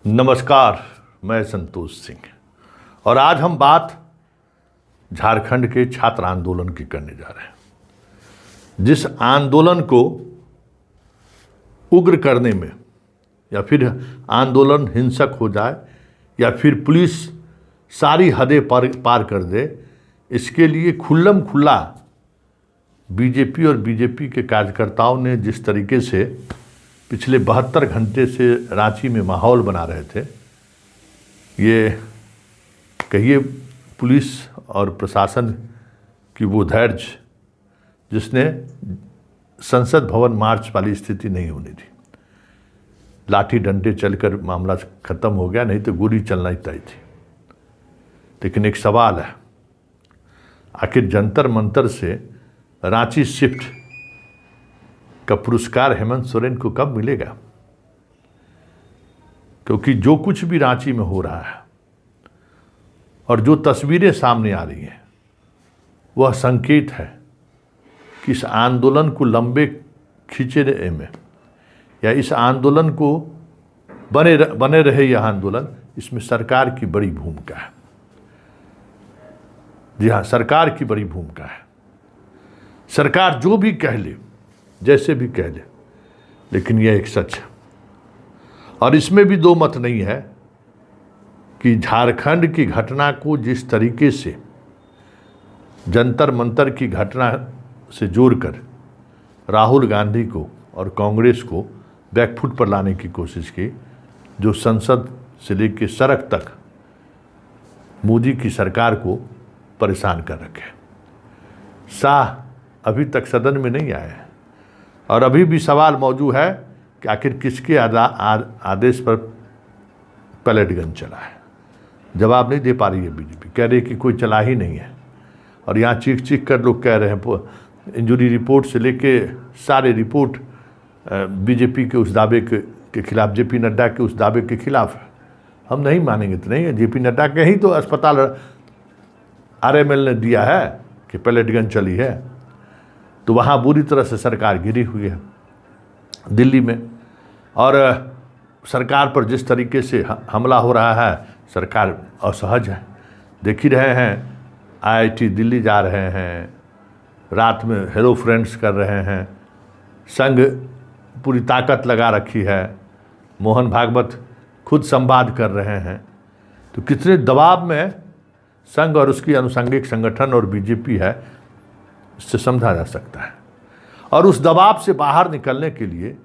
नमस्कार, मैं संतोष सिंह और आज हम बात झारखंड के छात्र आंदोलन की करने जा रहे हैं। जिस आंदोलन को उग्र करने में या फिर आंदोलन हिंसक हो जाए या फिर पुलिस सारी हदें पार कर दे, इसके लिए खुल्लम खुल्ला बीजेपी और बीजेपी के कार्यकर्ताओं ने जिस तरीके से पिछले 72 घंटे से रांची में माहौल बना रहे थे, ये कहिए पुलिस और प्रशासन की वो धैर्य जिसने संसद भवन मार्च वाली स्थिति नहीं होनी थी। लाठी डंडे चलकर मामला खत्म हो गया, नहीं तो गोली चलना ही तय थी। लेकिन एक सवाल है, आखिर जंतर मंतर से रांची शिफ्ट का पुरस्कार हेमंत सोरेन को कब मिलेगा? क्योंकि जो कुछ भी रांची में हो रहा है और जो तस्वीरें सामने आ रही हैं, वह संकेत है कि इस आंदोलन को लंबे खींचने में या इस आंदोलन को बने रहे यह आंदोलन, इसमें सरकार की बड़ी भूमिका है। जी हाँ, सरकार की बड़ी भूमिका है। सरकार जो भी कह ले, जैसे भी कह ले, लेकिन यह एक सच है और इसमें भी दो मत नहीं है कि झारखंड की घटना को जिस तरीके से जंतर मंतर की घटना से जोड़कर राहुल गांधी को और कांग्रेस को बैकफुट पर लाने की कोशिश की, जो संसद से लेकर सड़क तक मोदी की सरकार को परेशान कर रखे। शाह अभी तक सदन में नहीं आए हैं और अभी भी सवाल मौजूद है कि आखिर किसके आदेश पर पैलेट गन चला है। जवाब नहीं दे पा रही है बीजेपी, कह रही है कि कोई चला ही नहीं है। और यहाँ चीख चीख कर लोग कह रहे हैं, इंजरी रिपोर्ट से लेके सारे रिपोर्ट बीजेपी के उस दावे के खिलाफ, जेपी नड्डा के उस दावे के खिलाफ है। हम नहीं मानेंगे तो नहीं है। जेपी नड्डा के ही तो अस्पताल आरएमएल ने दिया है कि पैलेट गन चली है, तो वहाँ बुरी तरह से सरकार गिरी हुई है दिल्ली में। और सरकार पर जिस तरीके से हमला हो रहा है, सरकार असहज है। देख ही रहे हैं, आईआईटी दिल्ली जा रहे हैं, रात में हेलो फ्रेंड्स कर रहे हैं, संघ पूरी ताकत लगा रखी है, मोहन भागवत खुद संवाद कर रहे हैं। तो कितने दबाव में संघ और उसकी अनुषंगिक संगठन और बीजेपी है, इससे समझा जा सकता है। और उस दबाव से बाहर निकलने के लिए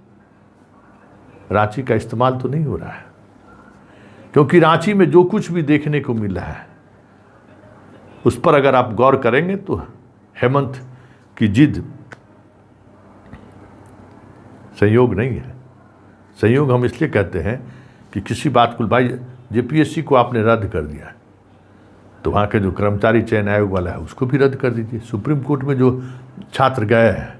रांची का इस्तेमाल तो नहीं हो रहा है, क्योंकि रांची में जो कुछ भी देखने को मिल रहा है उस पर अगर आप गौर करेंगे तो हेमंत की जिद संयोग नहीं है। संयोग हम इसलिए कहते हैं कि किसी बात को, भाई जेपीएससी को आपने रद्द कर दिया है, तो वहाँ के जो कर्मचारी चयन आयोग वाला है उसको भी रद्द कर दीजिए। सुप्रीम कोर्ट में जो छात्र गए हैं,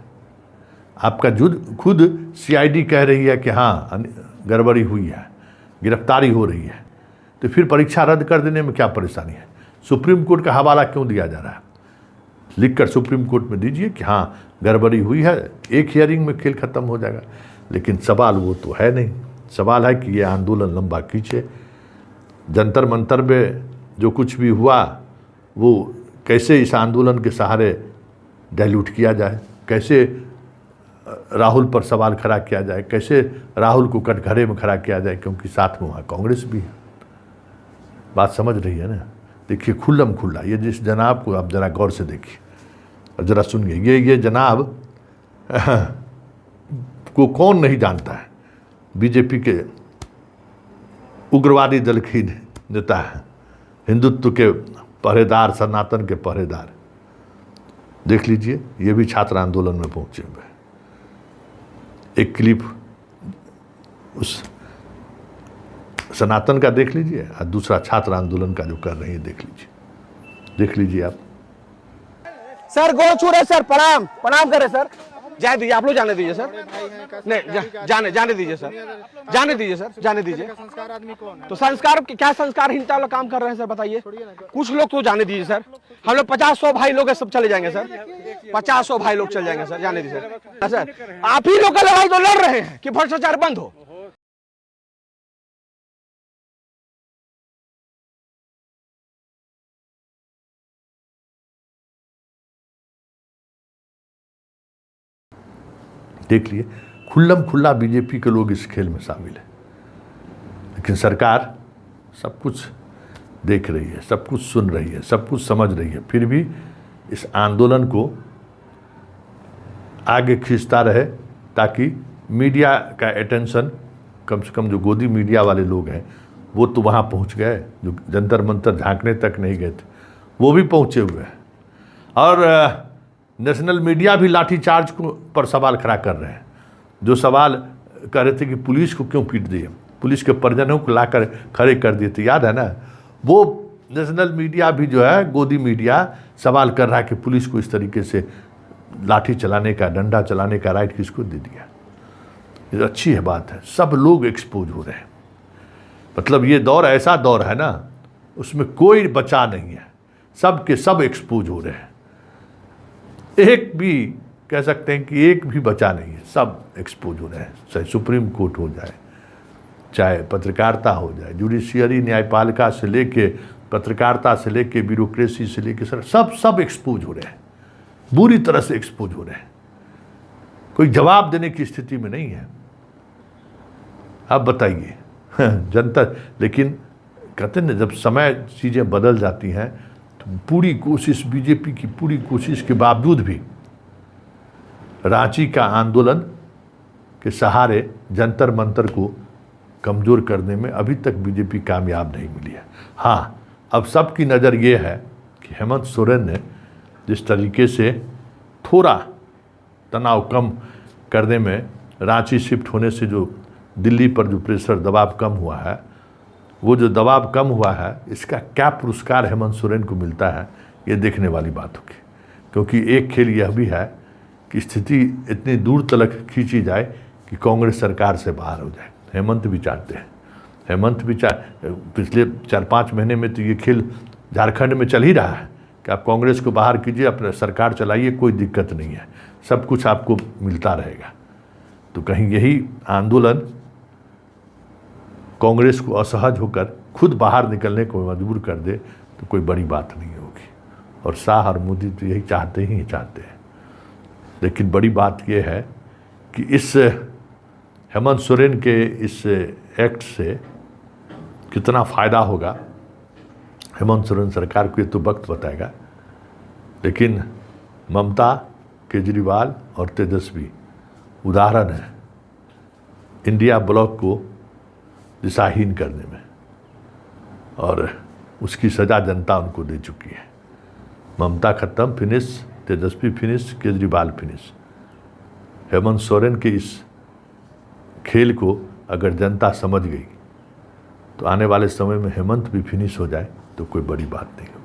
आपका खुद सीआईडी कह रही है कि हाँ गड़बड़ी हुई है, गिरफ्तारी हो रही है, तो फिर परीक्षा रद्द कर देने में क्या परेशानी है? सुप्रीम कोर्ट का हवाला क्यों दिया जा रहा है? लिखकर सुप्रीम कोर्ट में दीजिए कि हाँ गड़बड़ी हुई है, एक हियरिंग में खेल खत्म हो जाएगा। लेकिन सवाल वो तो है नहीं। सवाल है कि ये आंदोलन लंबा खींचे। जंतर मंतर में जो कुछ भी हुआ वो कैसे इस आंदोलन के सहारे डाइल्यूट किया जाए, कैसे राहुल पर सवाल खड़ा किया जाए, कैसे राहुल को कटघरे में खड़ा किया जाए, क्योंकि साथ में वहाँ कांग्रेस भी है। बात समझ रही है ना? देखिए खुल्लम खुल्ला, ये जिस जनाब को आप ज़रा गौर से देखिए और ज़रा सुनिए। ये जनाब को कौन नहीं जानता है? बीजेपी के उग्रवादी दल की नेता है, हिंदुत्व के पहरेदार, सनातन के पहरेदार। देख लीजिए, ये भी छात्र आंदोलन में पहुंचे हुए हैं। एक क्लिप उस सनातन का देख लीजिए और दूसरा छात्र आंदोलन का जो कर रही है देख लीजिए आप। सर गोड़ छू रहे सर, प्रणाम करे सर। जाने दीजिए, आप लोग जाने दीजिए सर। नहीं जाने दीजिए सर, जाने दीजिए सर, जाने दीजिए। संस्कार आदमी कौन है? तो संस्कार क्या संस्कारहीनता वाला काम कर रहे हैं सर, बताइए। कुछ लोग तो जाने दीजिए सर। हम लोग 50-100 भाई लोग सब चले जाएंगे सर, 50-100 भाई लोग चले जाएंगे सर, जाने दीजिए सर। आप ही लोग का लड़ाई तो लड़ रहे हैं कि भ्रष्टाचार बंद हो। देख लिए, खुल्लम खुल्ला बीजेपी के लोग इस खेल में शामिल है। लेकिन सरकार सब कुछ देख रही है, सब कुछ सुन रही है, सब कुछ समझ रही है, फिर भी इस आंदोलन को आगे खींचता रहे ताकि मीडिया का अटेंशन, कम से कम जो गोदी मीडिया वाले लोग हैं वो तो वहाँ पहुँच गए, जो जंतर मंतर झांकने तक नहीं गए थे वो भी पहुँचे हुए हैं। और नेशनल मीडिया भी लाठीचार्ज को पर सवाल खड़ा कर रहे हैं। जो सवाल कर रहे थे कि पुलिस को क्यों पीट दिए, पुलिस के परिजनों को लाकर खड़े कर दिए थे, याद है ना, वो नेशनल मीडिया भी जो है, गोदी मीडिया सवाल कर रहा है कि पुलिस को इस तरीके से लाठी चलाने का, डंडा चलाने का राइट किसको दे दिया। ये अच्छी है बात है, सब लोग एक्सपोज हो रहे हैं। मतलब ये दौर ऐसा दौर है ना, उसमें कोई बचा नहीं है, सब के सब एक्सपोज हो रहे हैं। एक भी कह सकते हैं कि एक भी बचा नहीं है, सब एक्सपोज हो रहे हैं। चाहे सुप्रीम कोर्ट हो जाए, चाहे पत्रकारिता हो जाए, जुडिशियरी न्यायपालिका से लेके, पत्रकारिता से लेके, ब्यूरोक्रेसी से लेके, सब एक्सपोज हो रहे हैं, बुरी तरह से एक्सपोज हो रहे हैं। कोई जवाब देने की स्थिति में नहीं है। आप बताइए जनता, लेकिन कहते हैं ना, जब समय चीज़ें बदल जाती हैं तो पूरी कोशिश, बीजेपी की पूरी कोशिश के बावजूद भी रांची का आंदोलन के सहारे जंतर मंतर को कमज़ोर करने में अभी तक बीजेपी कामयाब नहीं मिली है। हाँ, अब सबकी नज़र ये है कि हेमंत सोरेन ने जिस तरीके से थोड़ा तनाव कम करने में, रांची शिफ्ट होने से जो दिल्ली पर जो प्रेशर, दबाव कम हुआ है, वो जो दबाव कम हुआ है, इसका क्या पुरस्कार हेमंत सोरेन को मिलता है, ये देखने वाली बात होगी। क्योंकि एक खेल यह भी है कि स्थिति इतनी दूर तक खींची जाए कि कांग्रेस सरकार से बाहर हो जाए। हेमंत भी चाहते हैं, हेमंत भी पिछले 4-5 महीने में तो ये खेल झारखंड में चल ही रहा है कि आप कांग्रेस को बाहर कीजिए, अपना सरकार चलाइए, कोई दिक्कत नहीं है, सब कुछ आपको मिलता रहेगा। तो कहीं यही आंदोलन कांग्रेस को असहज होकर खुद बाहर निकलने को मजबूर कर दे तो कोई बड़ी बात नहीं होगी। और शाह और मोदी तो यही चाहते हैं। लेकिन बड़ी बात यह है कि इस हेमंत सोरेन के इस एक्ट से कितना फ़ायदा होगा, हेमंत सोरेन सरकार को ये तो वक्त बताएगा। लेकिन ममता, केजरीवाल और तेजस्वी उदाहरण है इंडिया ब्लॉक को दिशाहीन करने में, और उसकी सज़ा जनता उनको दे चुकी है। ममता खत्म, फिनिश, तेजस्वी फिनिश, केजरीवाल फिनिश। हेमंत सोरेन के इस खेल को अगर जनता समझ गई तो आने वाले समय में हेमंत भी फिनिश हो जाए तो कोई बड़ी बात नहीं होगी।